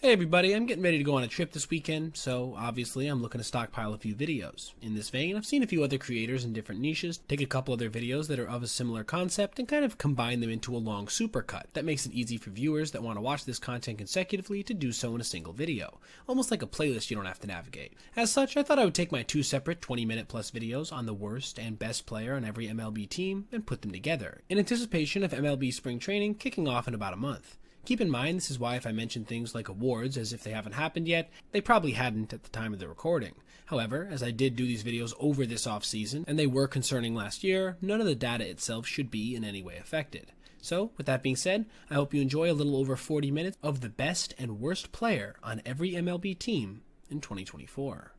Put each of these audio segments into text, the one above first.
Hey everybody, I'm getting ready to go on a trip this weekend, so obviously I'm looking to stockpile a few videos. In this vein, I've seen a few other creators in different niches take a couple of their videos that are of a similar concept and kind of combine them into a long supercut that makes it easy for viewers that want to watch this content consecutively to do so in a single video, almost like a playlist you don't have to navigate. As such, I thought I would take my two separate 20-minute plus videos on the worst and best player on every MLB team and put them together, in anticipation of MLB spring training kicking off in about a month. Keep in mind, this is why if I mention things like awards as if they haven't happened yet, they probably hadn't at the time of the recording. However, as I did do these videos over this off-season, and they were concerning last year, none of the data itself should be in any way affected. So, with that being said, I hope you enjoy a little over 40 minutes of the best and worst player on every MLB team in 2024.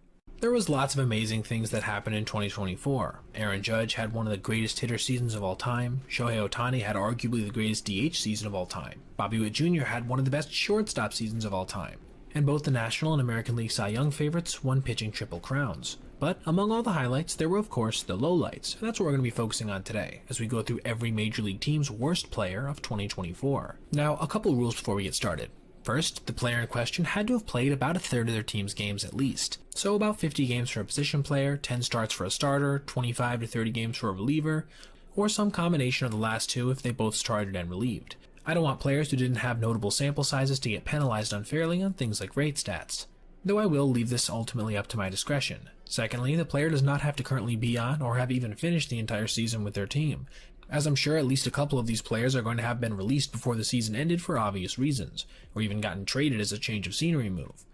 There was lots of amazing things that happened in 2024. Aaron Judge had one of the greatest hitter seasons of all time. Shohei Ohtani had arguably the greatest DH season of all time. Bobby Witt Jr. had one of the best shortstop seasons of all time. And both the National and American League Cy Young favorites won pitching triple crowns. But among all the highlights, there were of course the lowlights, and that's what we're going to be focusing on today, as we go through every major league team's worst player of 2024. Now, a couple rules before we get started. First, the player in question had to have played about a third of their team's games at least. So about 50 games for a position player, 10 starts for a starter, 25 to 30 games for a reliever, or some combination of the last two if they both started and relieved. I don't want players who didn't have notable sample sizes to get penalized unfairly on things like rate stats, though I will leave this ultimately up to my discretion. Secondly, the player does not have to currently be on or have even finished the entire season with their team, as I'm sure at least a couple of these players are going to have been released before the season ended for obvious reasons, or even gotten traded as a change of scenery move.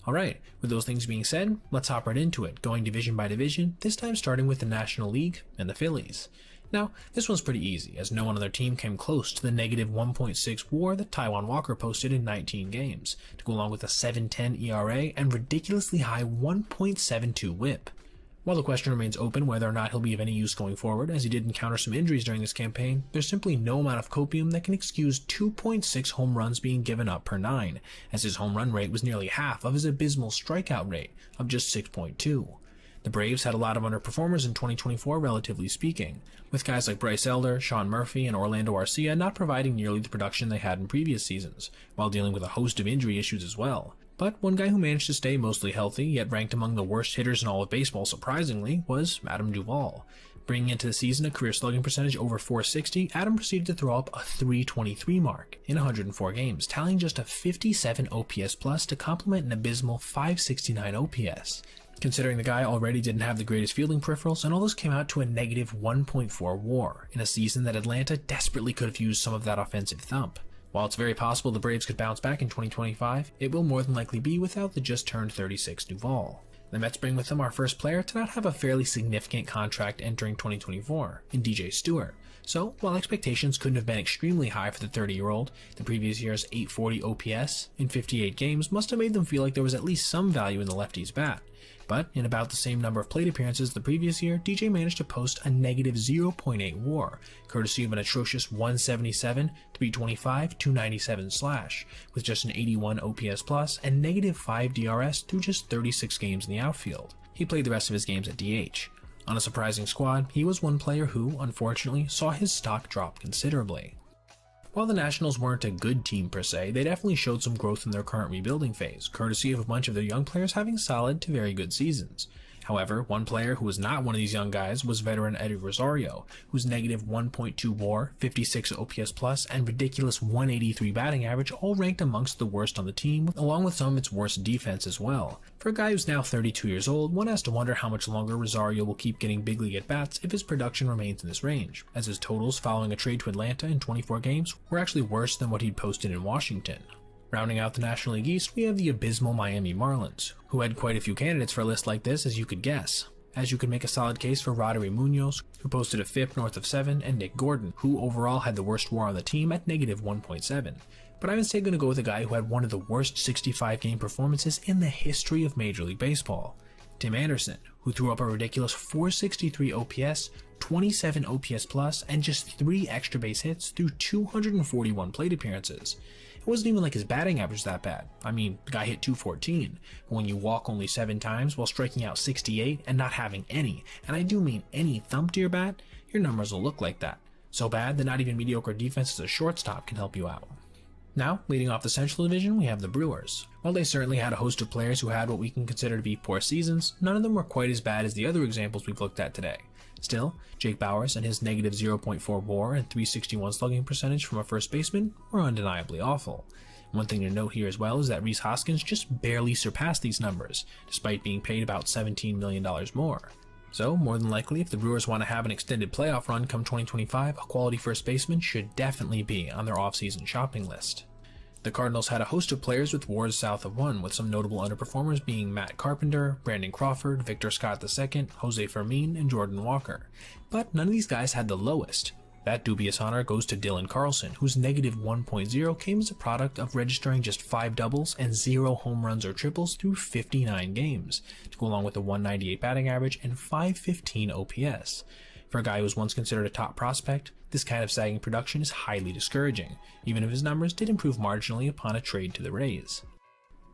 Alright, with those things being said, let's hop right into it, going division by division, this time starting with the National League and the Phillies. Now, this one's pretty easy, as no one on their team came close to the negative 1.6 WAR that Taijuan Walker posted in 19 games, to go along with a 7.10 ERA and ridiculously high 1.72 WHIP. While the question remains open whether or not he'll be of any use going forward, as he did encounter some injuries during this campaign, there's simply no amount of copium that can excuse 2.6 home runs being given up per 9, as his home run rate was nearly half of his abysmal strikeout rate of just 6.2. The Braves had a lot of underperformers in 2024 relatively speaking, with guys like Bryce Elder, Sean Murphy, and Orlando Arcia not providing nearly the production they had in previous seasons, while dealing with a host of injury issues as well. But one guy who managed to stay mostly healthy, yet ranked among the worst hitters in all of baseball surprisingly, was Adam Duvall. Bringing into the season a career slugging percentage over 460, Adam proceeded to throw up a 323 mark in 104 games, tallying just a 57 OPS plus to complement an abysmal 569 OPS. Considering the guy already didn't have the greatest fielding peripherals, and all this came out to a negative 1.4 WAR in a season that Atlanta desperately could have used some of that offensive thump. While it's very possible the Braves could bounce back in 2025, it will more than likely be without the just turned 36 Duvall. The Mets bring with them our first player to not have a fairly significant contract entering 2024, in DJ Stewart. So, while expectations couldn't have been extremely high for the 30-year-old, the previous year's 840 OPS in 58 games must have made them feel like there was at least some value in the lefty's bat. But in about the same number of plate appearances the previous year, DJ managed to post a negative 0.8 WAR, courtesy of an atrocious 177, 325, 297 slash, with just an 81 OPS plus and negative 5 DRS through just 36 games in the outfield. He played the rest of his games at DH. On a surprising squad, he was one player who, unfortunately, saw his stock drop considerably. While the Nationals weren't a good team per se, they definitely showed some growth in their current rebuilding phase, courtesy of a bunch of their young players having solid to very good seasons. However, one player who was not one of these young guys was veteran Eddie Rosario, whose negative 1.2 WAR, 56 OPS plus, and ridiculous 183 batting average all ranked amongst the worst on the team, along with some of its worst defense as well. For a guy who's now 32 years old, one has to wonder how much longer Rosario will keep getting big league at-bats if his production remains in this range, as his totals following a trade to Atlanta in 24 games were actually worse than what he'd posted in Washington. Rounding out the National League East, we have the abysmal Miami Marlins, who had quite a few candidates for a list like this as you could guess. As you could make a solid case for Roddery Munoz, who posted a FIP north of 7, and Nick Gordon, who overall had the worst WAR on the team at negative 1.7. But I'm instead going to go with a guy who had one of the worst 65-game performances in the history of Major League Baseball, Tim Anderson, who threw up a ridiculous 463 OPS, 27 OPS plus, and just 3 extra base hits through 241 plate appearances. It wasn't even like his batting average was that bad. I mean, the guy hit 214, but when you walk only 7 times while striking out 68 and not having any, and I do mean any thump to your bat, your numbers will look like that. So bad that not even mediocre defense as a shortstop can help you out. Now, leading off the Central Division, we have the Brewers. While they certainly had a host of players who had what we can consider to be poor seasons, none of them were quite as bad as the other examples we've looked at today. Still, Jake Bauers and his negative 0.4 WAR and .361 slugging percentage from a first baseman were undeniably awful. One thing to note here as well is that Rhys Hoskins just barely surpassed these numbers, despite being paid about $17 million more. So, more than likely, if the Brewers want to have an extended playoff run come 2025, a quality first baseman should definitely be on their off-season shopping list. The Cardinals had a host of players with WARs south of 1, with some notable underperformers being Matt Carpenter, Brandon Crawford, Victor Scott II, Jose Fermin, and Jordan Walker. But none of these guys had the lowest. That dubious honor goes to Dylan Carlson, whose negative 1.0 came as a product of registering just 5 doubles and 0 home runs or triples through 59 games, to go along with a 198 batting average and 515 OPS. For a guy who was once considered a top prospect, this kind of sagging production is highly discouraging, even if his numbers did improve marginally upon a trade to the Rays.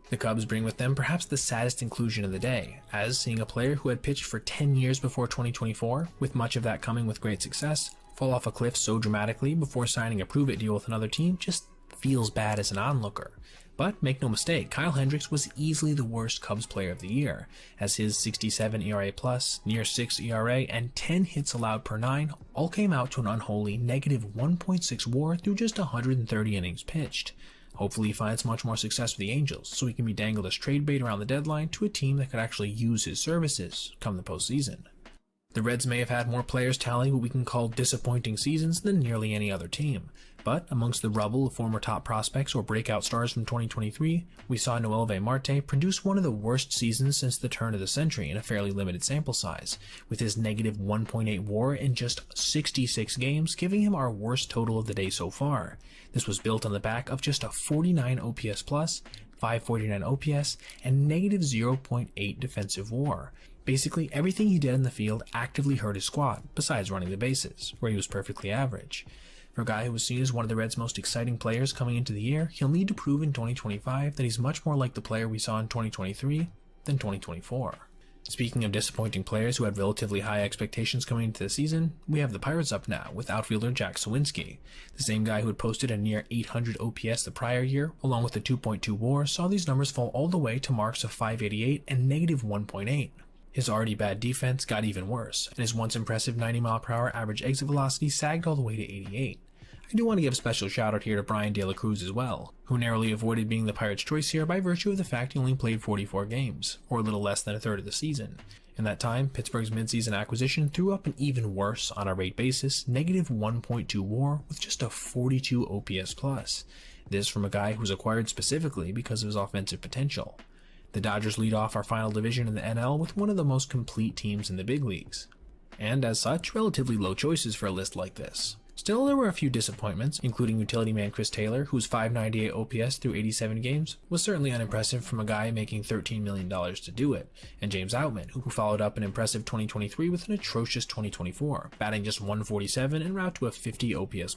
The Cubs bring with them perhaps the saddest inclusion of the day, as seeing a player who had pitched for 10 years before 2024, with much of that coming with great success, fall off a cliff so dramatically before signing a prove-it deal with another team just feels bad as an onlooker. But make no mistake, Kyle Hendricks was easily the worst Cubs player of the year, as his 67 ERA+, near 6 ERA, and 10 hits allowed per 9 all came out to an unholy negative 1.6 WAR through just 130 innings pitched. Hopefully he finds much more success with the Angels, so he can be dangled as trade bait around the deadline to a team that could actually use his services come the postseason. The Reds may have had more players tally what we can call disappointing seasons than nearly any other team, but amongst the rubble of former top prospects or breakout stars from 2023, we saw Noelvi Marte produce one of the worst seasons since the turn of the century in a fairly limited sample size, with his negative 1.8 WAR in just 66 games giving him our worst total of the day so far. This was built on the back of just a 49 OPS+, 549 OPS, and negative 0.8 defensive WAR. Basically, everything he did in the field actively hurt his squad, besides running the bases, where he was perfectly average. For a guy who was seen as one of the Reds' most exciting players coming into the year, he'll need to prove in 2025 that he's much more like the player we saw in 2023 than 2024. Speaking of disappointing players who had relatively high expectations coming into the season, we have the Pirates up now with outfielder Jack Sawinski. The same guy who had posted a near 800 OPS the prior year, along with a 2.2 WAR, saw these numbers fall all the way to marks of 588 and negative 1.8. His already bad defense got even worse, and his once impressive 90-mile-per-hour average exit velocity sagged all the way to 88. I do want to give a special shout out here to Brian De La Cruz as well, who narrowly avoided being the Pirates' choice here by virtue of the fact he only played 44 games, or a little less than a third of the season. In that time, Pittsburgh's midseason acquisition threw up an even worse, on a rate basis, negative 1.2 WAR with just a 42 OPS+. This from a guy who was acquired specifically because of his offensive potential. The Dodgers lead off our final division in the NL with one of the most complete teams in the big leagues, and as such, relatively low choices for a list like this. Still, there were a few disappointments, including utility man Chris Taylor, whose 598 OPS through 87 games was certainly unimpressive from a guy making $13 million to do it, and James Outman, who followed up an impressive 2023 with an atrocious 2024, batting just 147 en route to a 50 OPS+.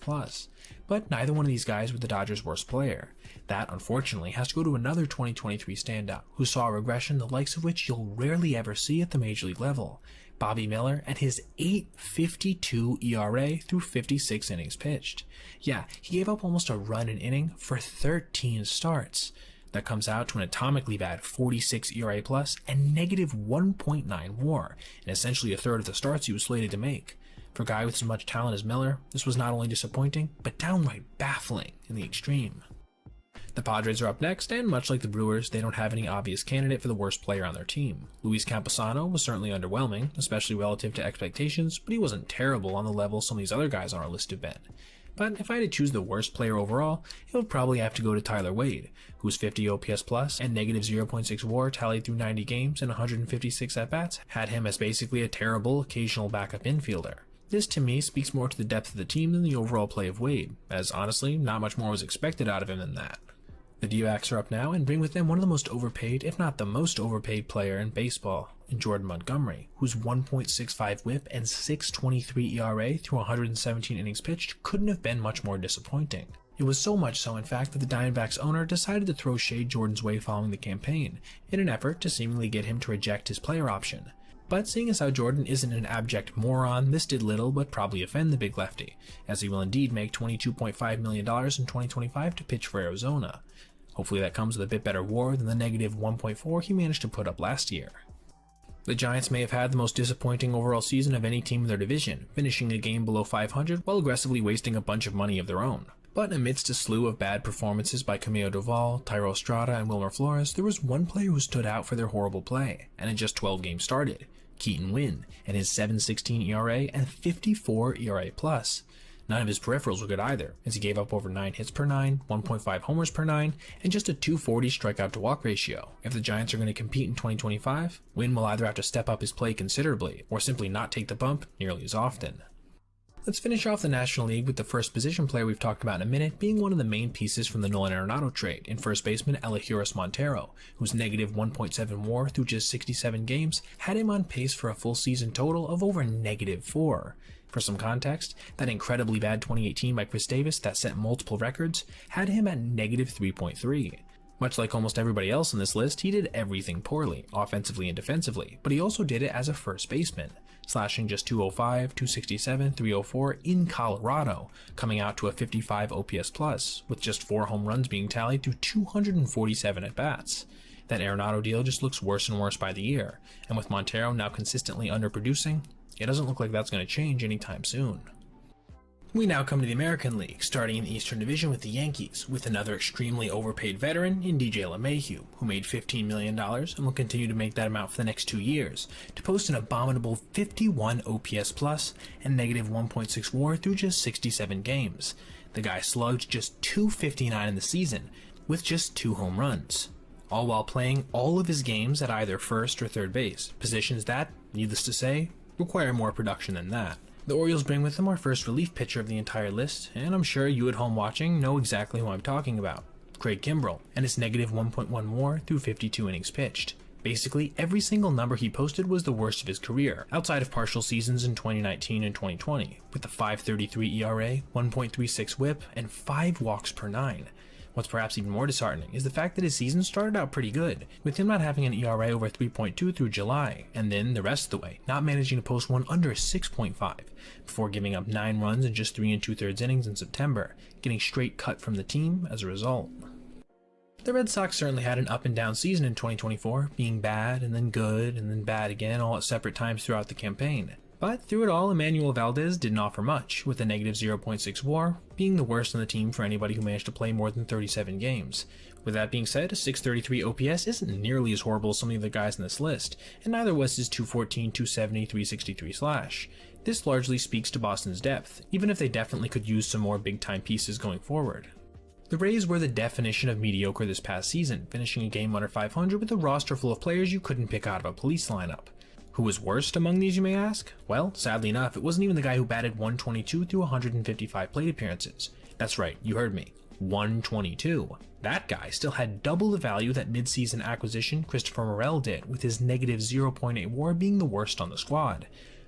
But neither one of these guys were the Dodgers' worst player. That, unfortunately, has to go to another 2023 standout, who saw a regression the likes of which you'll rarely ever see at the major league level. Bobby Miller and his 8.52 ERA through 56 innings pitched. Yeah, he gave up almost a run an inning for 13 starts. That comes out to an atomically bad 46 ERA plus and negative 1.9 WAR, and essentially a third of the starts he was slated to make. For a guy with as much talent as Miller, this was not only disappointing, but downright baffling in the extreme. The Padres are up next, and much like the Brewers, they don't have any obvious candidate for the worst player on their team. Luis Camposano was certainly underwhelming, especially relative to expectations, but he wasn't terrible on the level some of these other guys on our list have been. But if I had to choose the worst player overall, it would probably have to go to Tyler Wade, whose 50 OPS plus and negative 0.6 WAR tallied through 90 games and 156 at-bats had him as basically a terrible occasional backup infielder. This to me speaks more to the depth of the team than the overall play of Wade, as honestly, not much more was expected out of him than that. The D-backs are up now and bring with them one of the most overpaid, if not the most overpaid player in baseball, in Jordan Montgomery, whose 1.65 whip and 6.23 ERA through 117 innings pitched couldn't have been much more disappointing. It was so much so, in fact, that the Diamondbacks owner decided to throw shade Jordan's way following the campaign, in an effort to seemingly get him to reject his player option. But seeing as how Jordan isn't an abject moron, this did little but probably offend the big lefty, as he will indeed make $22.5 million in 2025 to pitch for Arizona. Hopefully that comes with a bit better WAR than the negative 1.4 he managed to put up last year. The Giants may have had the most disappointing overall season of any team in their division, finishing a game below 500 while aggressively wasting a bunch of money of their own. But amidst a slew of bad performances by Camilo Doval, Thairo Estrada, and Wilmer Flores, there was one player who stood out for their horrible play, and in just 12 games started, Keaton Winn, and his 7.16 ERA and 54 ERA+. None of his peripherals were good either, as he gave up over 9 hits per 9, 1.5 homers per 9, and just a 240 strikeout to walk ratio. If the Giants are going to compete in 2025, Winn will either have to step up his play considerably, or simply not take the bump nearly as often. Let's finish off the National League with the first position player we've talked about in a minute being one of the main pieces from the Nolan Arenado trade in first baseman Elehuris Montero, whose negative 1.7 WAR through just 67 games had him on pace for a full season total of over negative 4. For some context, that incredibly bad 2018 by Chris Davis that set multiple records had him at negative 3.3. Much like almost everybody else on this list, he did everything poorly, offensively and defensively, but he also did it as a first baseman, slashing just 205, 267, 304 in Colorado, coming out to a 55 OPS plus, with just 4 home runs being tallied through 247 at-bats. That Arenado deal just looks worse and worse by the year, and with Montero now consistently underproducing, it doesn't look like that's going to change anytime soon. We now come to the American League, starting in the Eastern Division with the Yankees, with another extremely overpaid veteran in DJ LeMahieu, who made $15 million and will continue to make that amount for the next 2 years, to post an abominable 51 OPS plus and negative 1.6 WAR through just 67 games. The guy slugged just .259 in the season, with just 2 home runs, all while playing all of his games at either first or third base, positions that, needless to say, require more production than that. The Orioles bring with them our first relief pitcher of the entire list, and I'm sure you at home watching know exactly who I'm talking about, Craig Kimbrell, and his negative 1.1 WAR through 52 innings pitched. Basically, every single number he posted was the worst of his career, outside of partial seasons in 2019 and 2020, with a 5.33 ERA, 1.36 WHIP, and 5 walks per 9. What's perhaps even more disheartening is the fact that his season started out pretty good, with him not having an ERA over 3.2 through July, and then the rest of the way, not managing to post one under 6.5, before giving up 9 runs in just 3 2/3 innings in September, getting straight cut from the team as a result. The Red Sox certainly had an up and down season in 2024, being bad and then good and then bad again all at separate times throughout the campaign. But through it all, Emmanuel Valdez didn't offer much, with a negative 0.6 WAR being the worst on the team for anybody who managed to play more than 37 games. With that being said, a 633 OPS isn't nearly as horrible as some of the guys in this list, and neither was his 214, 270, 363 slash. This largely speaks to Boston's depth, even if they definitely could use some more big-time pieces going forward. The Rays were the definition of mediocre this past season, finishing a game under 500 with a roster full of players you couldn't pick out of a police lineup. Who was worst among these, you may ask? Well, sadly enough, it wasn't even the guy who batted 122 through 155 plate appearances. That's right, you heard me. 122. That guy still had double the value that mid-season acquisition Christopher Morel did, with his negative 0.8 WAR being the worst on the squad.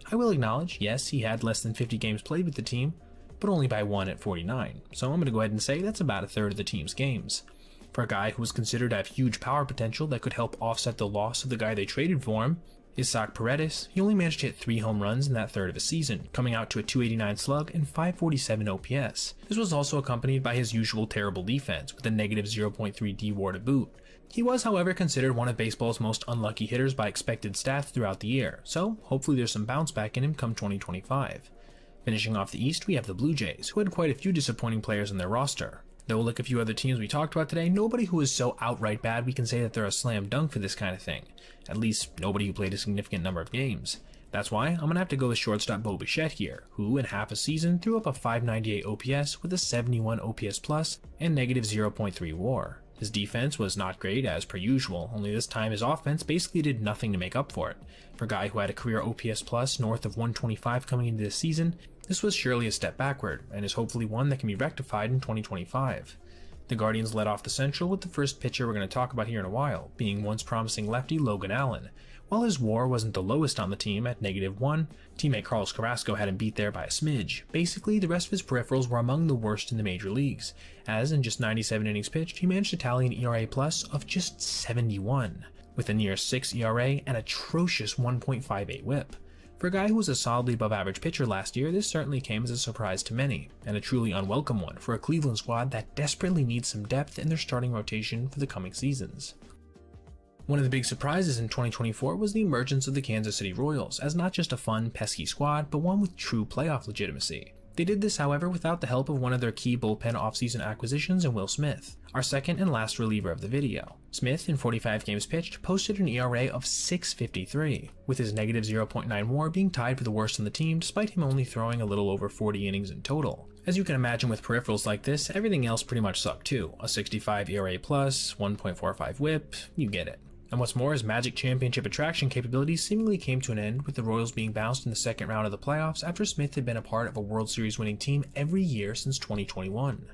I will acknowledge, yes, he had less than 50 games played with the team, but only by 1 at 49, so I'm going to go ahead and say that's about a third of the team's games. For a guy who was considered to have huge power potential that could help offset the loss of the guy they traded for him, Isaac Paredes, he only managed to hit 3 home runs in that third of his season, coming out to a 289 slug and 547 OPS. This was also accompanied by his usual terrible defense, with a negative 0.3 D-WAR to boot. He was, however, considered one of baseball's most unlucky hitters by expected stats throughout the year, so hopefully there's some bounce back in him come 2025. Finishing off the East, we have the Blue Jays, who had quite a few disappointing players on their roster. Though like a few other teams we talked about today, nobody who is so outright bad we can say that they're a slam dunk for this kind of thing. At least, nobody who played a significant number of games. That's why I'm going to have to go with shortstop Bo Bichette here, who in half a season threw up a 598 OPS with a 71 OPS plus and negative 0.3 WAR. His defense was not great as per usual, only this time his offense basically did nothing to make up for it. For a guy who had a career OPS plus north of 125 coming into this season, this was surely a step backward, and is hopefully one that can be rectified in 2025. The Guardians led off the Central with the first pitcher we're going to talk about here in a while, being once promising lefty Logan Allen. While his WAR wasn't the lowest on the team at -1, teammate Carlos Carrasco had him beat there by a smidge. Basically, the rest of his peripherals were among the worst in the major leagues, as in just 97 innings pitched, he managed to tally an ERA plus of just 71. with a near 6 ERA and atrocious 1.58 whip. For a guy who was a solidly above average pitcher last year, this certainly came as a surprise to many, and a truly unwelcome one for a Cleveland squad that desperately needs some depth in their starting rotation for the coming seasons. One of the big surprises in 2024 was the emergence of the Kansas City Royals as not just a fun, pesky squad, but one with true playoff legitimacy. They did this, however, without the help of one of their key bullpen offseason acquisitions in Will Smith, our second and last reliever of the video. Smith, in 45 games pitched, posted an ERA of 6.53, with his negative 0.9 WAR being tied for the worst on the team despite him only throwing a little over 40 innings in total. As you can imagine with peripherals like this, everything else pretty much sucked too. A 65 ERA plus, 1.45 whip, you get it. And what's more, his Magic Championship attraction capabilities seemingly came to an end with the Royals being bounced in the second round of the playoffs after Smith had been a part of a World Series winning team every year since 2021.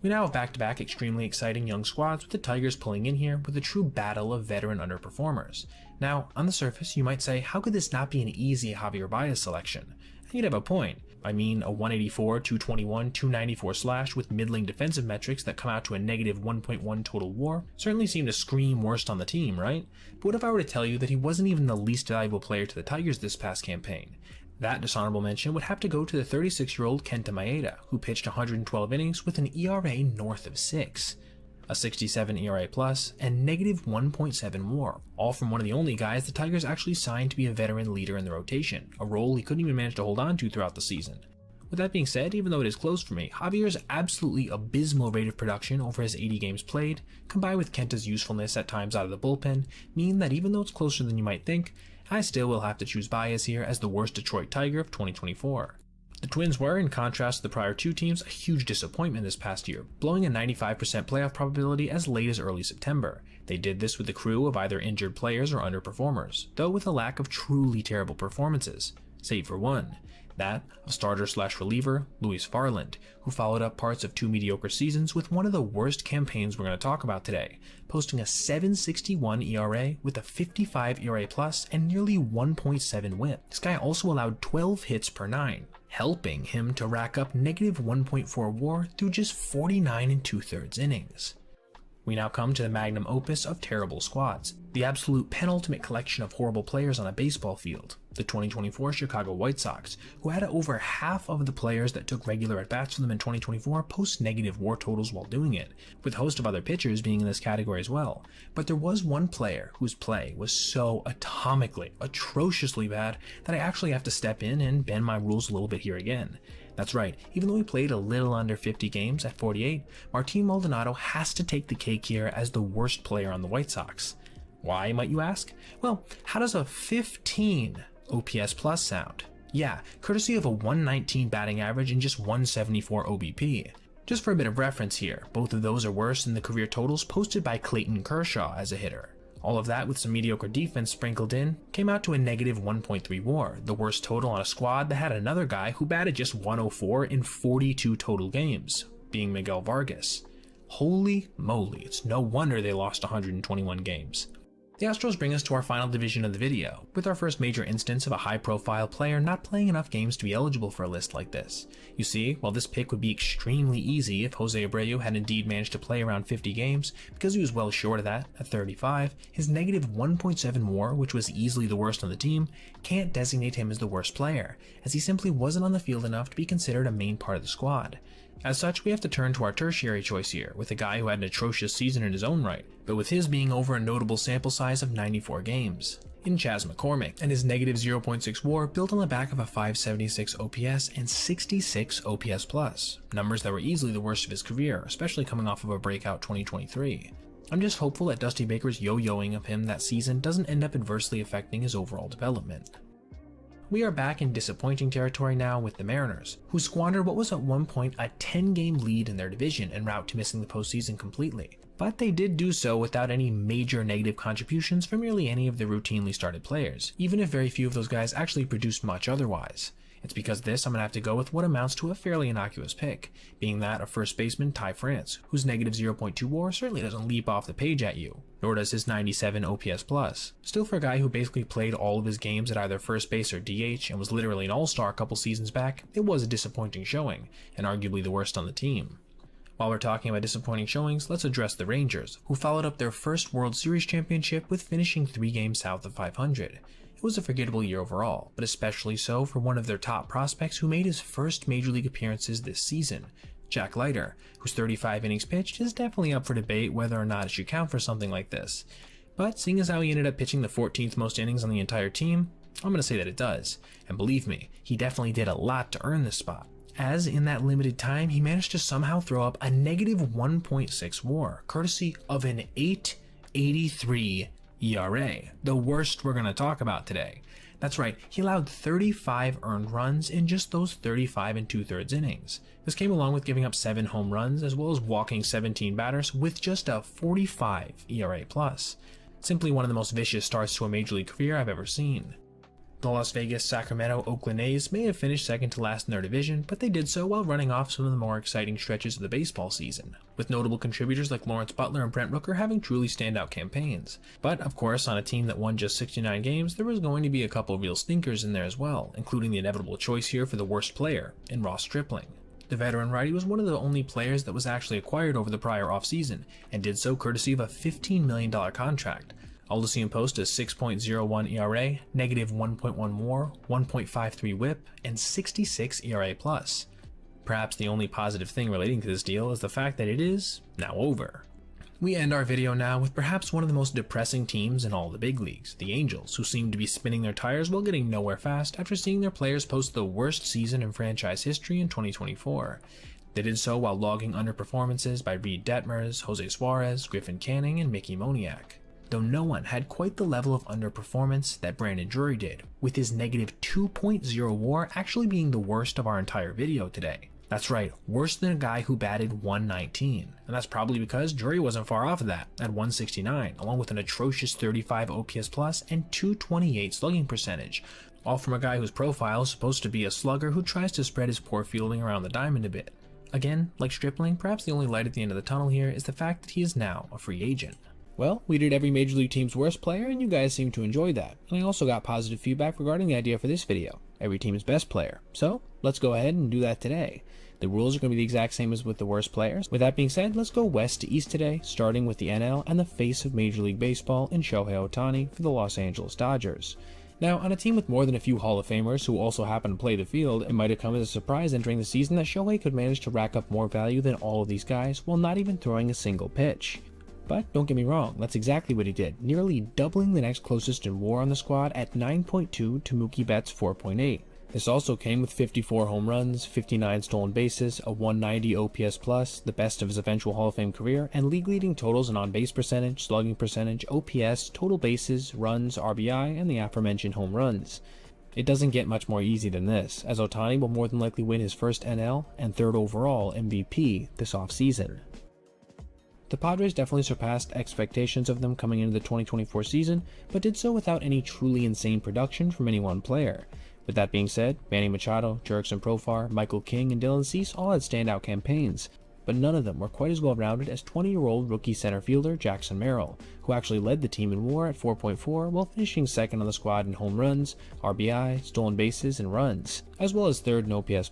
We now have back-to-back extremely exciting young squads with the Tigers pulling in here with a true battle of veteran underperformers. Now, on the surface, you might say, how could this not be an easy Javier Baez selection? And you'd have a point. I mean, a 184, 221, 294 slash with middling defensive metrics that come out to a negative 1.1 total WAR certainly seem to scream worst on the team, right? But what if I were to tell you that he wasn't even the least valuable player to the Tigers this past campaign? That dishonorable mention would have to go to the 36-year-old Kenta Maeda, who pitched 112 innings with an ERA north of 6. A 67 ERA plus, and negative 1.7 WAR, all from one of the only guys the Tigers actually signed to be a veteran leader in the rotation, a role he couldn't even manage to hold on to throughout the season. With that being said, even though it is close for me, Javier's absolutely abysmal rate of production over his 80 games played, combined with Kenta's usefulness at times out of the bullpen, mean that even though it's closer than you might think, I still will have to choose Baez here as the worst Detroit Tiger of 2024. The Twins were, in contrast to the prior two teams, a huge disappointment this past year, blowing a 95% playoff probability as late as early September. They did this with a crew of either injured players or underperformers, though with a lack of truly terrible performances, save for one. That of starter/reliever Louis Farland, who followed up parts of two mediocre seasons with one of the worst campaigns we're going to talk about today, posting a 7.61 ERA with a 55 ERA plus and nearly 1.7 whip. This guy also allowed 12 hits per 9, helping him to rack up negative 1.4 WAR through just 49 2/3 innings. We now come to the magnum opus of terrible squads, the absolute penultimate collection of horrible players on a baseball field, the 2024 Chicago White Sox, who had over half of the players that took regular at-bats for them in 2024 post negative WAR totals while doing it, with a host of other pitchers being in this category as well. But there was one player whose play was so atomically, atrociously bad that I actually have to step in and bend my rules a little bit here again. That's right, even though he played a little under 50 games at 48, Martin Maldonado has to take the cake here as the worst player on the White Sox. Why, might you ask? Well, how does a 15 OPS plus sound? Yeah, courtesy of a 119 batting average and just 174 OBP. Just for a bit of reference here, both of those are worse than the career totals posted by Clayton Kershaw as a hitter. All of that with some mediocre defense sprinkled in came out to a negative 1.3 WAR, the worst total on a squad that had another guy who batted just 104 in 42 total games, being Miguel Vargas. Holy moly, it's no wonder they lost 121 games. The Astros bring us to our final division of the video, with our first major instance of a high-profile player not playing enough games to be eligible for a list like this. You see, while this pick would be extremely easy if Jose Abreu had indeed managed to play around 50 games, because he was well short of that at 35, his negative 1.7 WAR, which was easily the worst on the team, can't designate him as the worst player, as he simply wasn't on the field enough to be considered a main part of the squad. As such, we have to turn to our tertiary choice here, with a guy who had an atrocious season in his own right, but with his being over a notable sample size of 94 games. In Chas McCormick, and his negative 0.6 WAR built on the back of a 576 OPS and 66 OPS plus, numbers that were easily the worst of his career, especially coming off of a breakout 2023. I'm just hopeful that Dusty Baker's yo-yoing of him that season doesn't end up adversely affecting his overall development. We are back in disappointing territory now with the Mariners, who squandered what was at one point a 10-game lead in their division en route to missing the postseason completely. But they did do so without any major negative contributions from nearly any of the routinely started players, even if very few of those guys actually produced much otherwise. It's because of this I'm going to have to go with what amounts to a fairly innocuous pick, being that of first baseman Ty France, whose negative 0.2 WAR certainly doesn't leap off the page at you, nor does his 97 OPS plus. Still, for a guy who basically played all of his games at either first base or DH and was literally an all-star a couple seasons back, it was a disappointing showing, and arguably the worst on the team. While we're talking about disappointing showings, let's address the Rangers, who followed up their first World Series championship with finishing 3 games south of 500. It was a forgettable year overall, but especially so for one of their top prospects who made his first major league appearances this season, Jack Leiter, whose 35 innings pitched is definitely up for debate whether or not it should count for something like this. But seeing as how he ended up pitching the 14th most innings on the entire team, I'm going to say that it does. And believe me, he definitely did a lot to earn this spot, as in that limited time he managed to somehow throw up a negative 1.6 WAR, courtesy of an 8.83 ERA, the worst we're going to talk about today. That's right, he allowed 35 earned runs in just those 35 2/3 innings. This came along with giving up 7 home runs as well as walking 17 batters with just a 45 ERA+. Simply one of the most vicious starts to a major league career I've ever seen. The Las Vegas, Sacramento, Oakland A's may have finished second to last in their division, but they did so while running off some of the more exciting stretches of the baseball season, with notable contributors like Lawrence Butler and Brent Rooker having truly standout campaigns. But of course, on a team that won just 69 games, there was going to be a couple real stinkers in there as well, including the inevitable choice here for the worst player, in Ross Stripling. The veteran righty was one of the only players that was actually acquired over the prior offseason, and did so courtesy of a $15 million contract. All to see him post a 6.01 ERA, negative 1.1 WAR, 1.53 WHIP, and 66 ERA+. Perhaps the only positive thing relating to this deal is the fact that it is now over. We end our video now with perhaps one of the most depressing teams in all the big leagues, the Angels, who seem to be spinning their tires while getting nowhere fast after seeing their players post the worst season in franchise history in 2024. They did so while logging underperformances by Reed Detmers, Jose Suarez, Griffin Canning, and Mickey Moniak. Though no one had quite the level of underperformance that Brandon Drury did, with his negative 2.0 WAR actually being the worst of our entire video today. That's right, worse than a guy who batted 119, and that's probably because Drury wasn't far off of that, at 169, along with an atrocious 35 OPS plus and 228 slugging percentage, all from a guy whose profile is supposed to be a slugger who tries to spread his poor fielding around the diamond a bit. Again, like Stripling, perhaps the only light at the end of the tunnel here is the fact that he is now a free agent. Well, we did every Major League team's worst player, and you guys seem to enjoy that. And I also got positive feedback regarding the idea for this video, every team's best player. So, let's go ahead and do that today. The rules are going to be the exact same as with the worst players. With that being said, let's go west to east today, starting with the NL and the face of Major League Baseball in Shohei Ohtani for the Los Angeles Dodgers. Now, on a team with more than a few Hall of Famers who also happen to play the field, it might have come as a surprise entering the season that Shohei could manage to rack up more value than all of these guys while not even throwing a single pitch. But don't get me wrong, that's exactly what he did, nearly doubling the next closest in WAR on the squad at 9.2 to Mookie Betts' 4.8. This also came with 54 home runs, 59 stolen bases, a 190 OPS plus, the best of his eventual Hall of Fame career, and league-leading totals in on-base percentage, slugging percentage, OPS, total bases, runs, RBI, and the aforementioned home runs. It doesn't get much more easy than this, as Ohtani will more than likely win his first NL and third overall MVP this offseason. The Padres definitely surpassed expectations of them coming into the 2024 season, but did so without any truly insane production from any one player. With that being said, Manny Machado, Jurickson Profar, Michael King, and Dylan Cease all had standout campaigns, but none of them were quite as well-rounded as 20-year-old rookie center fielder Jackson Merrill, who actually led the team in WAR at 4.4 while finishing second on the squad in home runs, RBI, stolen bases, and runs, as well as third in OPS+.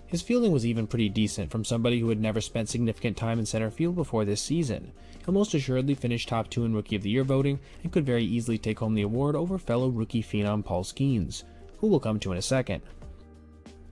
His fielding was even pretty decent from somebody who had never spent significant time in center field before this season. He'll most assuredly finish top 2 in Rookie of the Year voting and could very easily take home the award over fellow rookie phenom Paul Skeens, who we'll come to in a second.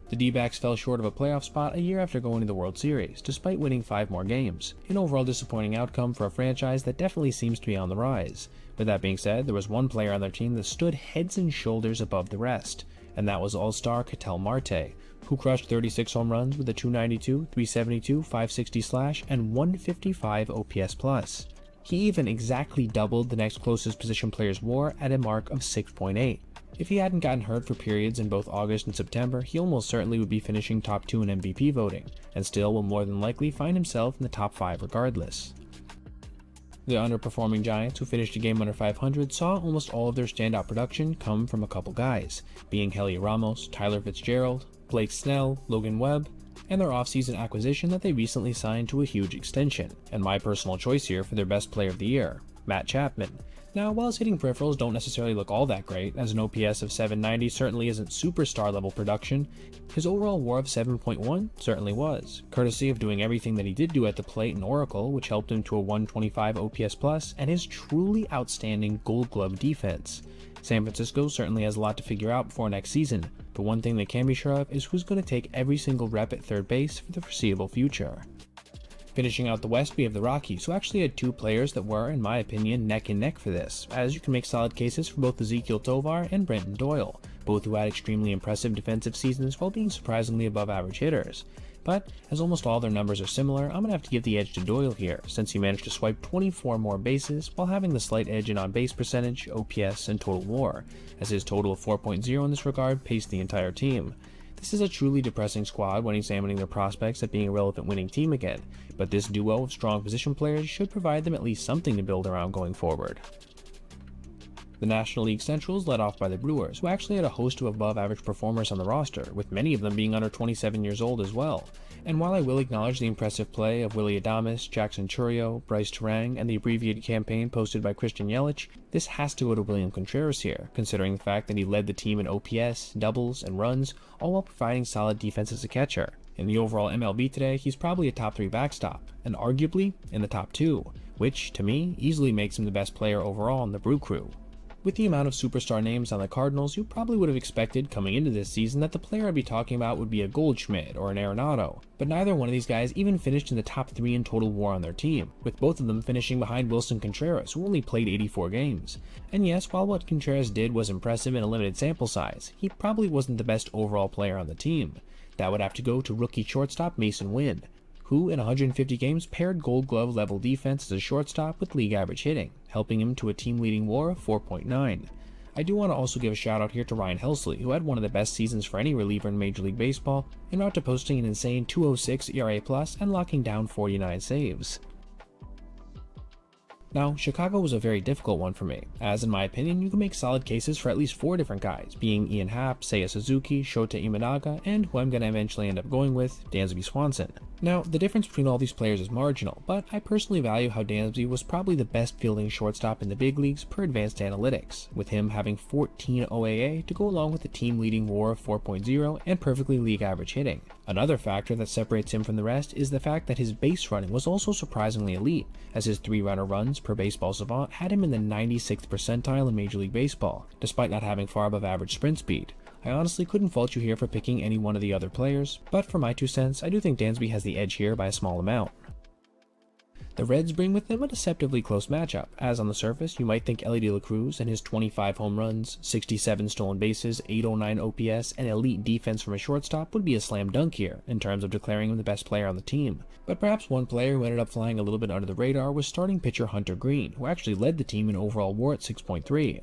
The D-backs fell short of a playoff spot a year after going to the World Series, despite winning 5 more games, an overall disappointing outcome for a franchise that definitely seems to be on the rise. With that being said, there was one player on their team that stood heads and shoulders above the rest, and that was All-Star Ketel Marte, who crushed 36 home runs with a 292, 372, 560 slash, and 155 OPS+. He even exactly doubled the next closest position player's WAR at a mark of 6.8. If he hadn't gotten hurt for periods in both August and September, he almost certainly would be finishing top 2 in MVP voting, and still will more than likely find himself in the top 5 regardless. The underperforming Giants, who finished a game under 500, saw almost all of their standout production come from a couple guys, being Heliot Ramos, Tyler Fitzgerald, Blake Snell, Logan Webb, and their offseason acquisition that they recently signed to a huge extension, and my personal choice here for their best player of the year, Matt Chapman. Now, while his hitting peripherals don't necessarily look all that great, as an OPS of 790 certainly isn't superstar level production, his overall WAR of 7.1 certainly was, courtesy of doing everything that he did do at the plate in Oracle, which helped him to a 125 OPS plus, and his truly outstanding Gold Glove defense. San Francisco certainly has a lot to figure out before next season, but one thing they can be sure of is who's going to take every single rep at third base for the foreseeable future. Finishing out the West, we have the Rockies, who actually had two players that were, in my opinion, neck and neck for this, as you can make solid cases for both Ezekiel Tovar and Brenton Doyle, both who had extremely impressive defensive seasons while being surprisingly above average hitters. But, as almost all their numbers are similar, I'm going to have to give the edge to Doyle here, since he managed to swipe 24 more bases while having the slight edge in on-base percentage, OPS, and total WAR, as his total of 4.0 in this regard paced the entire team. This is a truly depressing squad when examining their prospects at being a relevant winning team again, but this duo of strong position players should provide them at least something to build around going forward. The National League Central is led off by the Brewers, who actually had a host of above-average performers on the roster, with many of them being under 27 years old as well. And while I will acknowledge the impressive play of Willy Adames, Jackson Chourio, Bryce Terang, and the abbreviated campaign posted by Christian Yelich, this has to go to William Contreras here, considering the fact that he led the team in OPS, doubles, and runs, all while providing solid defense as a catcher. In the overall MLB today, he's probably a top 3 backstop, and arguably in the top 2, which, to me, easily makes him the best player overall in the Brew Crew. With the amount of superstar names on the Cardinals, you probably would have expected coming into this season that the player I'd be talking about would be a Goldschmidt or an Arenado, but neither one of these guys even finished in the top 3 in total WAR on their team, with both of them finishing behind Wilson Contreras, who only played 84 games. And yes, while what Contreras did was impressive in a limited sample size, he probably wasn't the best overall player on the team. That would have to go to rookie shortstop Mason Wynn, who in 150 games paired Gold Glove level defense as a shortstop with league average hitting, helping him to a team leading WAR of 4.9. I do want to also give a shout out here to Ryan Helsley, who had one of the best seasons for any reliever in Major League Baseball, en route to posting an insane 2.06 ERA plus and locking down 49 saves. Now, Chicago was a very difficult one for me, as in my opinion you can make solid cases for at least 4 different guys, being Ian Happ, Seiya Suzuki, Shota Imanaga, and who I'm going to eventually end up going with, Dansby Swanson. Now, the difference between all these players is marginal, but I personally value how Dansby was probably the best fielding shortstop in the big leagues per advanced analytics, with him having 14 OAA to go along with the team leading WAR of 4.0 and perfectly league average hitting. Another factor that separates him from the rest is the fact that his base running was also surprisingly elite, as his 3-runner runs per Baseball Savant had him in the 96th percentile in Major League Baseball, despite not having far above average sprint speed. I honestly couldn't fault you here for picking any one of the other players, but for my 2 cents, I do think Dansby has the edge here by a small amount. The Reds bring with them a deceptively close matchup, as on the surface you might think Elly De La Cruz and his 25 home runs, 67 stolen bases, 809 OPS, and elite defense from a shortstop would be a slam dunk here, in terms of declaring him the best player on the team. But perhaps one player who ended up flying a little bit under the radar was starting pitcher Hunter Green, who actually led the team in overall WAR at 6.3.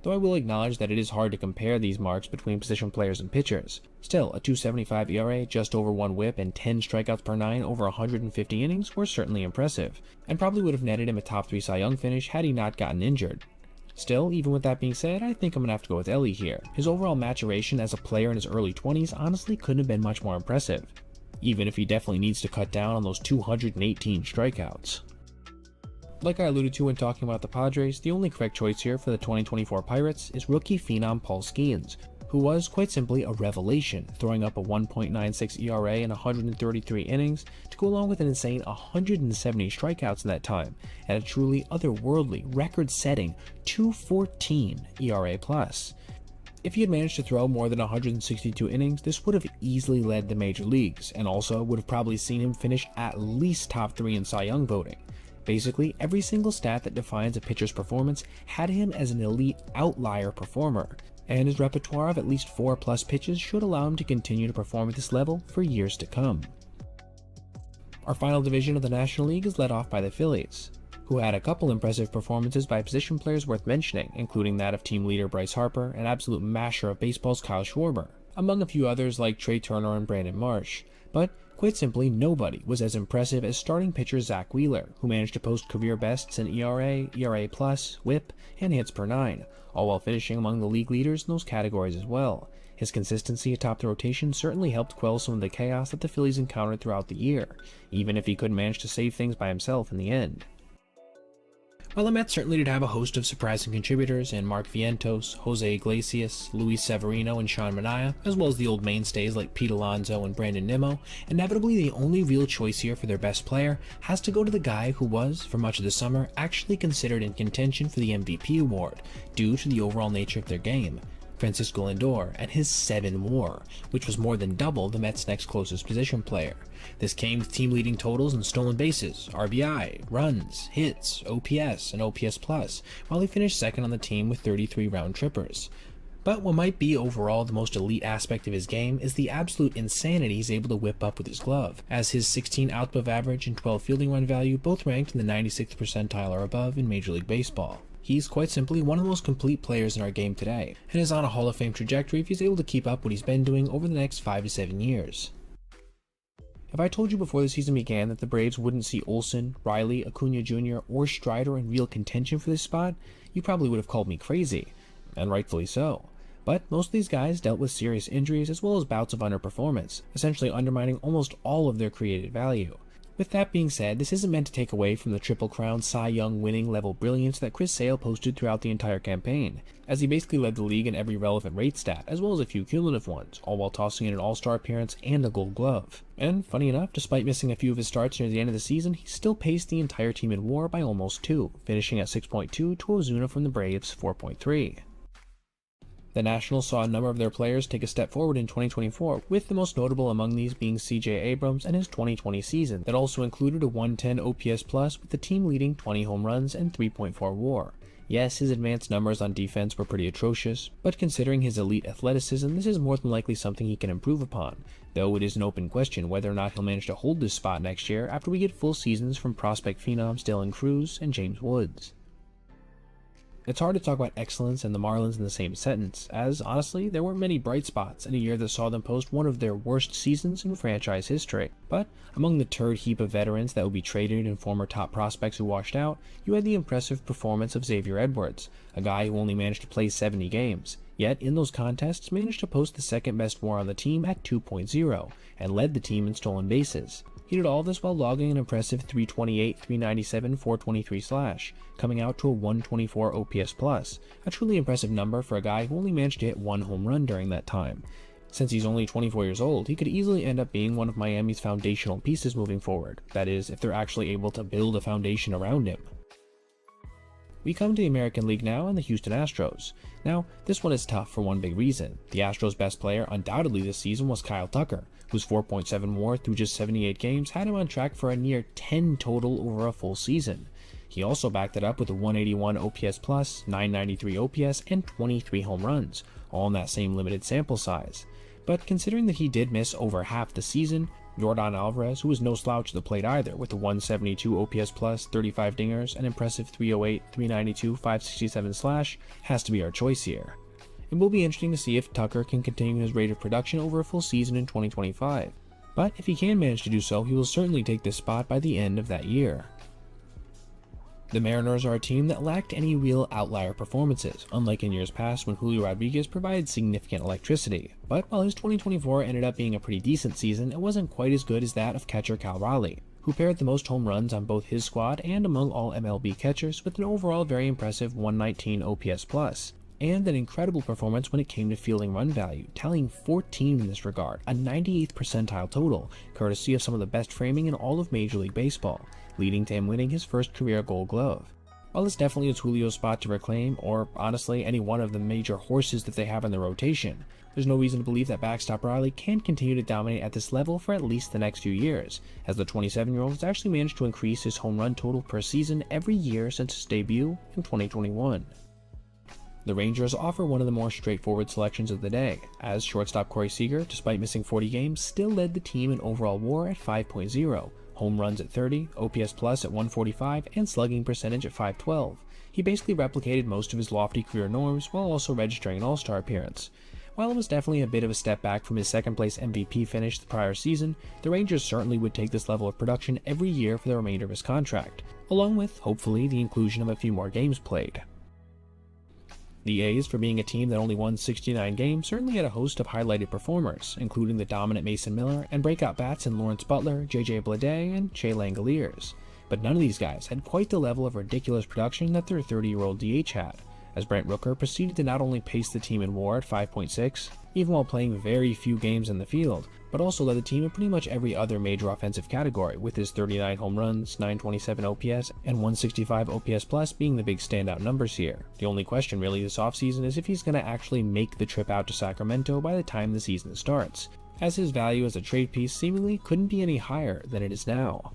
Though I will acknowledge that it is hard to compare these marks between position players and pitchers. Still, a 2.75 ERA, just over 1 whip, and 10 strikeouts per 9 over 150 innings were certainly impressive, and probably would have netted him a top 3 Cy Young finish had he not gotten injured. Still, even with that being said, I think I'm going to have to go with Elly here. His overall maturation as a player in his early 20s honestly couldn't have been much more impressive, even if he definitely needs to cut down on those 218 strikeouts. Like I alluded to when talking about the Padres, the only correct choice here for the 2024 Pirates is rookie phenom Paul Skeens, who was quite simply a revelation, throwing up a 1.96 ERA in 133 innings to go along with an insane 170 strikeouts in that time, and a truly otherworldly, record-setting 2.14 ERA+. If he had managed to throw more than 162 innings, this would have easily led the major leagues, and also would have probably seen him finish at least top 3 in Cy Young voting. Basically, every single stat that defines a pitcher's performance had him as an elite outlier performer, and his repertoire of at least 4+ pitches should allow him to continue to perform at this level for years to come. Our final division of the National League is led off by the Phillies, who had a couple impressive performances by position players worth mentioning, including that of team leader Bryce Harper and absolute masher of baseball's Kyle Schwarber, among a few others like Trey Turner and Brandon Marsh. But quite simply, nobody was as impressive as starting pitcher Zach Wheeler, who managed to post career bests in ERA, ERA+, WHIP, and hits per 9, all while finishing among the league leaders in those categories as well. His consistency atop the rotation certainly helped quell some of the chaos that the Phillies encountered throughout the year, even if he couldn't manage to save things by himself in the end. While the Mets certainly did have a host of surprising contributors in Mark Vientos, Jose Iglesias, Luis Severino, and Sean Manaea, as well as the old mainstays like Pete Alonso and Brandon Nimmo, inevitably the only real choice here for their best player has to go to the guy who was, for much of the summer, actually considered in contention for the MVP award, due to the overall nature of their game. Francisco Lindor and his 7 WAR, which was more than double the Mets' next closest position player. This came with team-leading totals in stolen bases, RBI, runs, hits, OPS, and OPS+, while he finished second on the team with 33 round trippers. But what might be overall the most elite aspect of his game is the absolute insanity he's able to whip up with his glove, as his 16 out above average and 12 fielding run value both ranked in the 96th percentile or above in Major League Baseball. He's quite simply one of the most complete players in our game today, and is on a Hall of Fame trajectory if he's able to keep up what he's been doing over the next 5 to 7 years. If I told you before the season began that the Braves wouldn't see Olsen, Riley, Acuna Jr., or Strider in real contention for this spot, you probably would have called me crazy, and rightfully so. But most of these guys dealt with serious injuries as well as bouts of underperformance, essentially undermining almost all of their created value. With that being said, this isn't meant to take away from the Triple Crown Cy Young winning level brilliance that Chris Sale posted throughout the entire campaign, as he basically led the league in every relevant rate stat, as well as a few cumulative ones, all while tossing in an All-Star appearance and a Gold Glove. And funny enough, despite missing a few of his starts near the end of the season, he still paced the entire team in WAR by almost 2, finishing at 6.2 to Ozuna from the Braves' 4.3. The Nationals saw a number of their players take a step forward in 2024, with the most notable among these being CJ Abrams and his 2020 season that also included a 110 OPS+, with the team leading 20 home runs and 3.4 WAR. Yes, his advanced numbers on defense were pretty atrocious, but considering his elite athleticism, this is more than likely something he can improve upon, though it is an open question whether or not he'll manage to hold this spot next year after we get full seasons from prospect phenoms Dylan Cruz and James Woods. It's hard to talk about excellence and the Marlins in the same sentence, as honestly, there weren't many bright spots in a year that saw them post one of their worst seasons in franchise history. But among the turd heap of veterans that would be traded and former top prospects who washed out, you had the impressive performance of Xavier Edwards, a guy who only managed to play 70 games, yet in those contests managed to post the second best WAR on the team at 2.0, and led the team in stolen bases. He did all this while logging an impressive 328, 397, 423 slash, coming out to a 124 OPS+, a truly impressive number for a guy who only managed to hit 1 home run during that time. Since he's only 24 years old, he could easily end up being one of Miami's foundational pieces moving forward, that is, if they're actually able to build a foundation around him. We come to the American League now and the Houston Astros. Now, this one is tough for one big reason. The Astros' best player undoubtedly this season was Kyle Tucker, whose 4.7 WAR through just 78 games had him on track for a near 10 total over a full season. He also backed it up with a 181 OPS+, 993 OPS, and 23 home runs, all in that same limited sample size. But considering that he did miss over half the season, Yordan Alvarez, who was no slouch at the plate either, with a 172 OPS+, 35 dingers, an impressive 308, 392, 567 slash, has to be our choice here. It will be interesting to see if Tucker can continue his rate of production over a full season in 2025. But if he can manage to do so, he will certainly take this spot by the end of that year. The Mariners are a team that lacked any real outlier performances, unlike in years past when Julio Rodriguez provided significant electricity. But while his 2024 ended up being a pretty decent season, it wasn't quite as good as that of catcher Cal Raleigh, who paired the most home runs on both his squad and among all MLB catchers with an overall very impressive 119 OPS+, and an incredible performance when it came to fielding run value, tallying 14 in this regard, a 98th percentile total, courtesy of some of the best framing in all of Major League Baseball, leading to him winning his first career Gold Glove. While this definitely is Julio's spot to reclaim, or honestly any one of the major horses that they have in the rotation, there's no reason to believe that backstop Riley can continue to dominate at this level for at least the next few years, as the 27-year-old has actually managed to increase his home run total per season every year since his debut in 2021. The Rangers offer one of the more straightforward selections of the day, as shortstop Corey Seager, despite missing 40 games, still led the team in overall WAR at 5.0, home runs at 30, OPS plus at 145, and slugging percentage at 512. He basically replicated most of his lofty career norms while also registering an All-Star appearance. While it was definitely a bit of a step back from his second-place MVP finish the prior season, the Rangers certainly would take this level of production every year for the remainder of his contract, along with, hopefully, the inclusion of a few more games played. The A's, for being a team that only won 69 games, certainly had a host of highlighted performers, including the dominant Mason Miller and breakout bats in Lawrence Butler, JJ Bleday, and Shea Langoliers. but none of these guys had quite the level of ridiculous production that their 30-year-old DH had, as Brent Rooker proceeded to not only pace the team in WAR at 5.6, even while playing very few games in the field, but also led the team in pretty much every other major offensive category, with his 39 home runs, 927 OPS, and 165 OPS plus being the big standout numbers here. The only question really this offseason is if he's going to actually make the trip out to Sacramento by the time the season starts, as his value as a trade piece seemingly couldn't be any higher than it is now.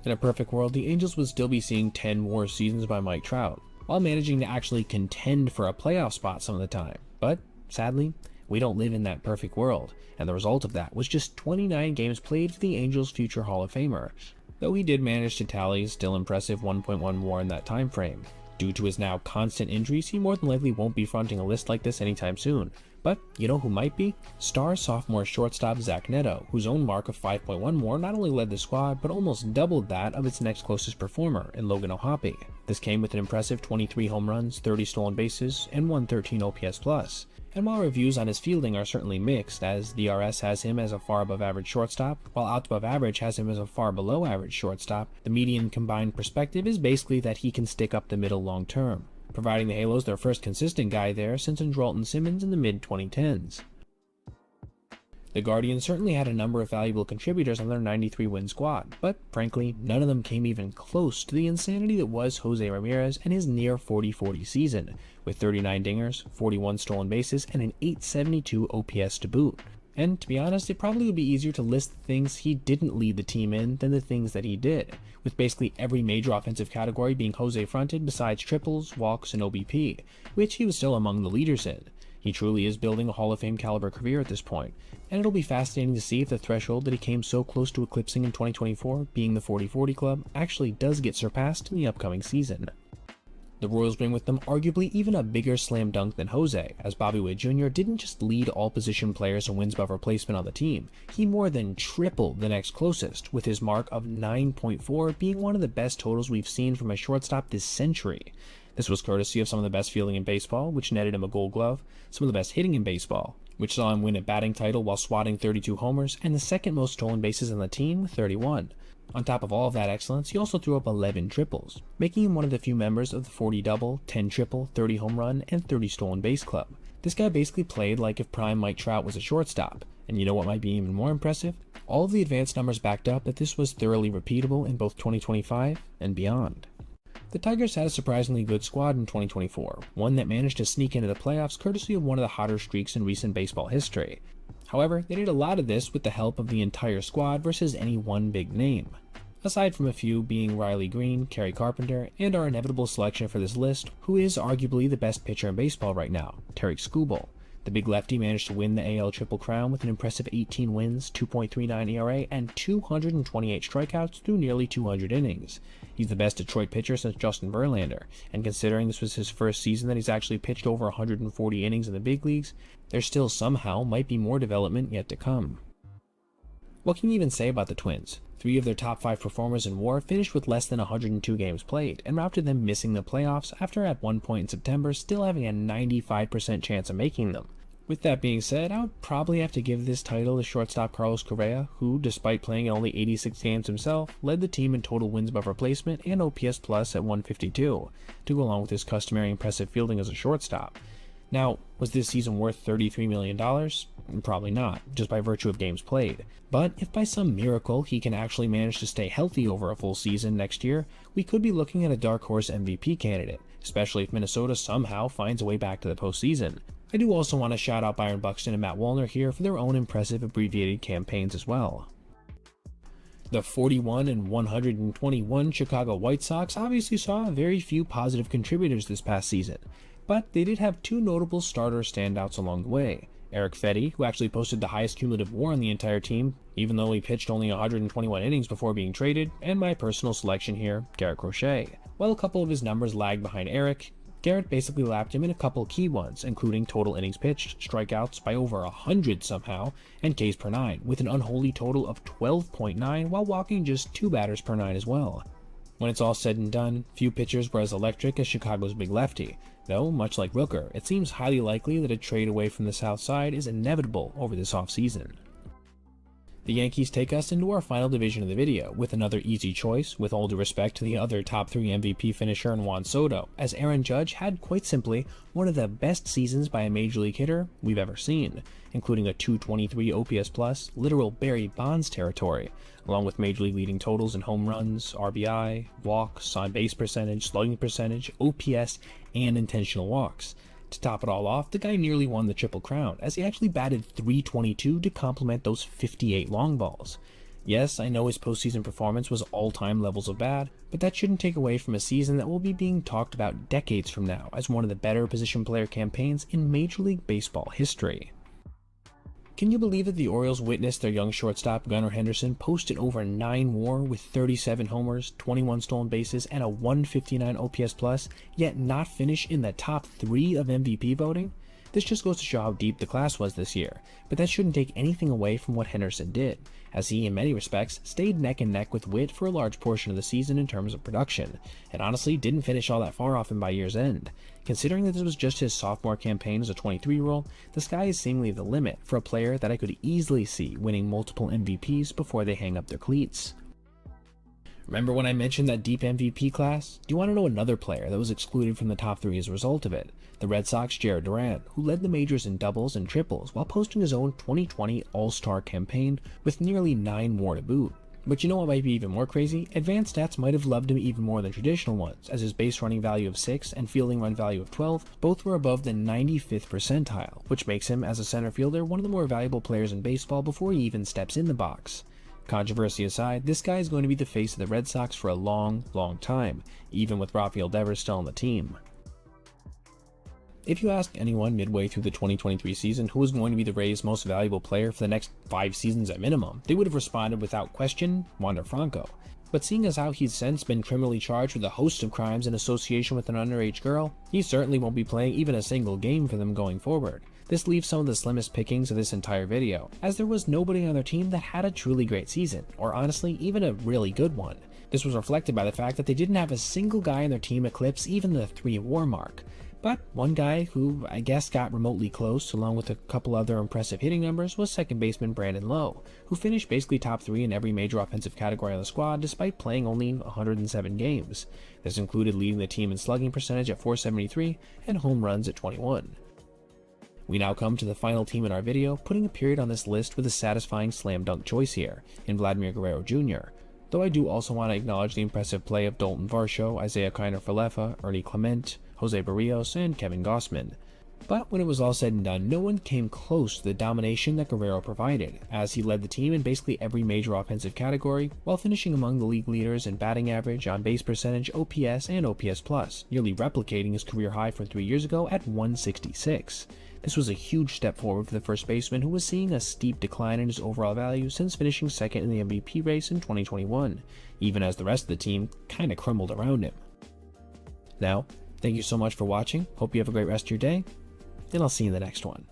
In a perfect world, the Angels would still be seeing 10 more seasons by Mike Trout, while managing to actually contend for a playoff spot some of the time. But, sadly, we don't live in that perfect world, and the result of that was just 29 games played for the Angels' future Hall of Famer, though he did manage to tally still impressive 1.1 WAR in that time frame. Due to his now constant injuries, he more than likely won't be fronting a list like this anytime soon. But you know who might be? Star sophomore shortstop Zach Neto, whose own mark of 5.1 WAR not only led the squad, but almost doubled that of its next closest performer in Logan O'Hoppe. This came with an impressive 23 home runs, 30 stolen bases, and 113 OPS+. And while reviews on his fielding are certainly mixed, as DRS has him as a far above average shortstop, while out above average has him as a far below average shortstop, the median combined perspective is basically that he can stick up the middle long term, providing the Halos their first consistent guy there since Andrelton Simmons in the mid-2010s. The Guardians certainly had a number of valuable contributors on their 93-win squad, but frankly, none of them came even close to the insanity that was Jose Ramirez and his near 40-40 season, with 39 dingers, 41 stolen bases, and an 872 OPS to boot. And to be honest, it probably would be easier to list the things he didn't lead the team in than the things that he did, with basically every major offensive category being Jose fronted besides triples, walks, and OBP, which he was still among the leaders in. He truly is building a Hall of Fame caliber career at this point, and it'll be fascinating to see if the threshold that he came so close to eclipsing in 2024, being the 40-40 club, actually does get surpassed in the upcoming season. The Royals bring with them arguably even a bigger slam dunk than Jose, as Bobby Witt Jr. didn't just lead all position players in wins above replacement on the team, he more than tripled the next closest, with his mark of 9.4 being one of the best totals we've seen from a shortstop this century. This was courtesy of some of the best fielding in baseball, which netted him a Gold Glove, some of the best hitting in baseball, which saw him win a batting title while swatting 32 homers, and the second most stolen bases on the team with 31. On top of all of that excellence, he also threw up 11 triples, making him one of the few members of the 40 double, 10 triple, 30 home run, and 30 stolen base club. This guy basically played like if prime Mike Trout was a shortstop, and you know what might be even more impressive? All of the advanced numbers backed up that this was thoroughly repeatable in both 2025 and beyond. The Tigers had a surprisingly good squad in 2024, one that managed to sneak into the playoffs courtesy of one of the hotter streaks in recent baseball history. However, they did a lot of this with the help of the entire squad versus any one big name. Aside from a few being Riley Green, Kerry Carpenter, and our inevitable selection for this list, who is arguably the best pitcher in baseball right now, Tarik Skubal. The big lefty managed to win the AL Triple Crown with an impressive 18 wins, 2.39 ERA, and 228 strikeouts through nearly 200 innings. He's the best Detroit pitcher since Justin Verlander, and considering this was his first season that he's actually pitched over 140 innings in the big leagues, there still somehow might be more development yet to come. What can you even say about the Twins? 3 of their top 5 performers in WAR finished with less than 102 games played, and route to them missing the playoffs after at one point in September still having a 95% chance of making them. With that being said, I would probably have to give this title to shortstop Carlos Correa, who, despite playing in only 86 games himself, led the team in total wins above replacement and OPS plus at 152, to go along with his customary impressive fielding as a shortstop. Now, was this season worth $33 million? Probably not, just by virtue of games played. But if by some miracle he can actually manage to stay healthy over a full season next year, we could be looking at a dark horse MVP candidate, especially if Minnesota somehow finds a way back to the postseason. I do also want to shout out Byron Buxton and Matt Wallner here for their own impressive abbreviated campaigns as well. The 41 and 121 Chicago White Sox obviously saw very few positive contributors this past season, but they did have 2 notable starter standouts along the way. Eric Fedde, who actually posted the highest cumulative WAR on the entire team, even though he pitched only 121 innings before being traded, and my personal selection here, Garrett Crochet. While a couple of his numbers lagged behind Eric, Garrett basically lapped him in a couple key ones, including total innings pitched, strikeouts by over 100 somehow, and Ks per 9, with an unholy total of 12.9 while walking just 2 batters per 9 as well. When it's all said and done, few pitchers were as electric as Chicago's big lefty, though, much like Rooker, it seems highly likely that a trade away from the South Side is inevitable over this offseason. The Yankees take us into our final division of the video, with another easy choice, with all due respect to the other top 3 MVP finisher in Juan Soto, as Aaron Judge had, quite simply, one of the best seasons by a Major League hitter we've ever seen, including a .223 OPS+, literal Barry Bonds territory, along with Major League leading totals in home runs, RBI, walks, on-base percentage, slugging percentage, OPS, and intentional walks. To top it all off, the guy nearly won the Triple Crown, as he actually batted .322 to complement those 58 long balls. Yes, I know his postseason performance was all-time levels of bad, but that shouldn't take away from a season that will be being talked about decades from now as one of the better position player campaigns in Major League Baseball history. Can you believe that the Orioles witnessed their young shortstop Gunnar Henderson post an over 9 WAR with 37 homers, 21 stolen bases, and a 159 OPS+, yet not finish in the top 3 of MVP voting? This just goes to show how deep the class was this year, but that shouldn't take anything away from what Henderson did, as he in many respects stayed neck and neck with Witt for a large portion of the season in terms of production, and honestly didn't finish all that far off him by year's end. Considering that this was just his sophomore campaign as a 23-year-old, the sky is seemingly the limit for a player that I could easily see winning multiple MVPs before they hang up their cleats. Remember when I mentioned that deep MVP class? Do you want to know another player that was excluded from the top 3 as a result of it? The Red Sox' Jared Duran, who led the majors in doubles and triples while posting his own 2020 All-Star campaign with nearly 9 WAR to boot. But you know what might be even more crazy? Advanced stats might have loved him even more than traditional ones, as his base running value of 6 and fielding run value of 12 both were above the 95th percentile, which makes him, as a center fielder, one of the more valuable players in baseball before he even steps in the box. Controversy aside, this guy is going to be the face of the Red Sox for a long, long time, even with Rafael Devers still on the team. If you ask anyone midway through the 2023 season who was going to be the Rays' most valuable player for the next 5 seasons at minimum, they would have responded without question, Wander Franco. But seeing as how he's since been criminally charged with a host of crimes in association with an underage girl, he certainly won't be playing even a single game for them going forward. This leaves some of the slimmest pickings of this entire video, as there was nobody on their team that had a truly great season, or honestly, even a really good one. This was reflected by the fact that they didn't have a single guy on their team eclipse even the 3 WAR mark. But one guy who I guess got remotely close, along with a couple other impressive hitting numbers, was second baseman Brandon Lowe, who finished basically top 3 in every major offensive category on the squad despite playing only 107 games. This included leading the team in slugging percentage at .473 and home runs at 21. We now come to the final team in our video, putting a period on this list with a satisfying slam dunk choice here, in Vladimir Guerrero Jr., though I do also want to acknowledge the impressive play of Dalton Varsho, Isaiah Kiner-Falefa, Ernie Clement, Jose Barrios, and Kevin Gossman. But when it was all said and done, no one came close to the domination that Guerrero provided, as he led the team in basically every major offensive category, while finishing among the league leaders in batting average, on-base percentage, OPS, and OPS+, nearly replicating his career high from 3 years ago at 166. This was a huge step forward for the first baseman, who was seeing a steep decline in his overall value since finishing second in the MVP race in 2021, even as the rest of the team kinda crumbled around him. Now, thank you so much for watching, hope you have a great rest of your day, and I'll see you in the next one.